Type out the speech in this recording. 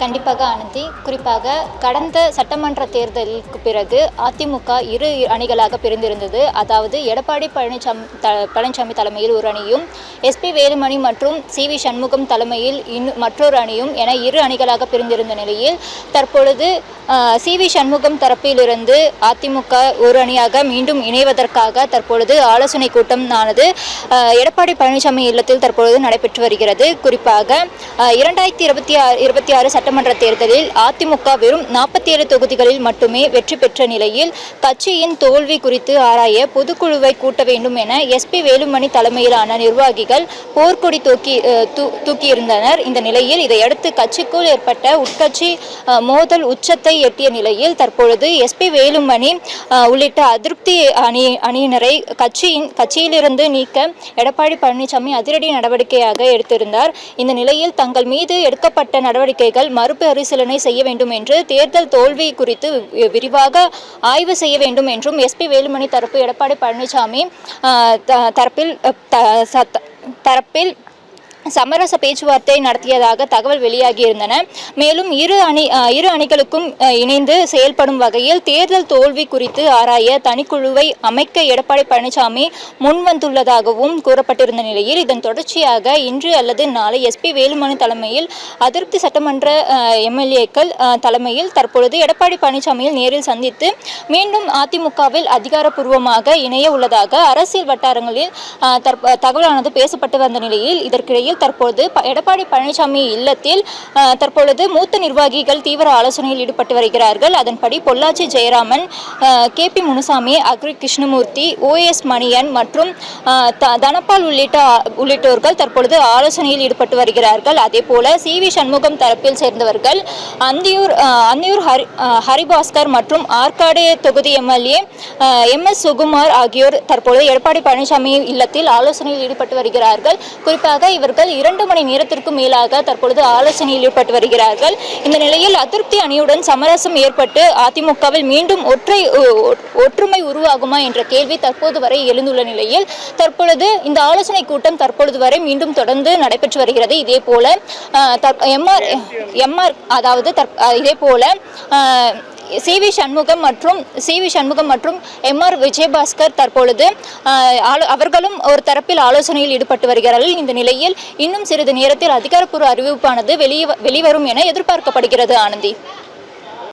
கண்டிப்பாக ஆனந்தி. குறிப்பாக கடந்த சட்டமன்ற தேர்தலுக்கு பிறகு அதிமுக இரு அணிகளாக பிரிந்திருந்தது. அதாவது எடப்பாடி பழனிசாமி தலைமையில் ஒரு அணியும், எஸ்பி வேலுமணி மற்றும் சி.வி. சண்முகம் தலைமையில் மற்றொரு அணியும் என இரு அணிகளாக பிரிந்திருந்த நிலையில் தற்பொழுது சி.வி. சண்முகம் தரப்பிலிருந்து அதிமுக ஒரு அணியாக மீண்டும் இணைவதற்காக தற்பொழுது ஆலோசனை கூட்டம் ஆனது எடப்பாடி பழனிசாமி இல்லத்தில் தற்பொழுது நடைபெற்று வருகிறது. குறிப்பாக 2026 சட்டமன்ற தேர்தலில் அதிமுக வெறும் 47 தொகுதிகளில் மட்டுமே வெற்றி பெற்ற நிலையில் கட்சியின் தோல்வி குறித்து ஆராய பொதுக்குழுவை கூட்ட வேண்டும் என எஸ்பி வேலுமணி தலைமையிலான நிர்வாகிகள் போர்க்கொடி தூக்கியிருந்தனர். இந்த நிலையில் இதையடுத்து கட்சிக்குள் ஏற்பட்ட உட்கட்சி மோதல் உச்சத்தை எட்டிய நிலையில் தற்பொழுது எஸ்பி வேலுமணி உள்ளிட்ட அதிருப்தி அணியினரை கட்சியிலிருந்து நீக்க எடப்பாடி பழனிசாமி அதிரடி நடவடிக்கையாக எடுத்திருந்தார். இந்த நிலையில் தங்கள் மீது எடுக்கப்பட்ட நடவடிக்கைகள் மறுபரிசீலனை செய்ய வேண்டும் என்று, தேர்தல் தோல்வி குறித்து விரிவாக ஆய்வு செய்ய வேண்டும் என்றும் எஸ்பி வேலுமணி தரப்பு எடப்பாடி பழனிசாமி தரப்பில் சமரச பேச்சுவார்த்தை நடத்தியதாக தகவல் வெளியாகியிருந்தன. மேலும் இரு அணிகளுக்கும் இணைந்து செயல்படும் வகையில் தேர்தல் தோல்வி குறித்து ஆராய தனிக்குழுவை அமைக்க எடப்பாடி பழனிசாமி முன்வந்துள்ளதாகவும் கூறப்பட்டிருந்த நிலையில் இதன் தொடர்ச்சியாக இன்று அல்லது நாளை எஸ்பி வேலுமணி தலைமையில் அதிருப்தி சட்டமன்ற எம்எல்ஏக்கள் தலைமையில் தற்பொழுது எடப்பாடி பழனிசாமியில் நேரில் சந்தித்து மீண்டும் அதிமுகவில் அதிகாரப்பூர்வமாக இணைய உள்ளதாக அரசியல் வட்டாரங்களில் தகவலானது பேசப்பட்டு வந்த நிலையில் இதற்கிடையில் தற்போது எடப்பாடி பழனிசாமி இல்லத்தில் தற்பொழுது மூத்த நிர்வாகிகள் தீவிர ஆலோசனையில் ஈடுபட்டு வருகிறார்கள். அதன்படி பொள்ளாச்சி ஜெயராமன், KP முனுசாமி, அக்ரி கிருஷ்ணமூர்த்தி, OS மணியன் மற்றும் தனபால் உள்ளிட்டோர்கள் தற்பொழுது ஆலோசனையில் ஈடுபட்டு வருகிறார்கள். அதேபோல சி.வி. சண்முகம் தரப்பில் சேர்ந்தவர்கள் அந்தியூர் ஹரிபாஸ்கர் மற்றும் ஆற்காடு தொகுதி எம்எல்ஏ MS சுகுமார் ஆகியோர் தற்பொழுது எடப்பாடி பழனிசாமி இல்லத்தில் ஆலோசனையில் ஈடுபட்டு வருகிறார்கள். குறிப்பாக இவர்கள் 2 மணி நேரத்திற்கு மேலாக தற்பொழுது ஆலோசனையில் ஈடுபட்டு வருகிறார்கள். இந்த நிலையில் அதிருப்தி அணியுடன் சமரசம் ஏற்பட்டு அதிமுகவில் மீண்டும் ஒற்றுமை உருவாகுமா என்ற கேள்வி தற்போது வரை எழுந்துள்ள நிலையில் தற்பொழுது இந்த ஆலோசனை கூட்டம் தற்பொழுது வரை மீண்டும் தொடர்ந்து நடைபெற்று வருகிறது. இதேபோல சி.வி. சண்முகம் மற்றும் MR விஜயபாஸ்கர் தற்பொழுது அவர்களும் ஒரு தரப்பில் ஆலோசனையில் ஈடுபட்டு வருகிறார்கள். இந்த நிலையில் இன்னும் சிறிது நேரத்தில் அதிகாரப்பூர்வ அறிவிப்பானது வெளிவரும் என எதிர்பார்க்கப்படுகிறது. ஆனந்தி.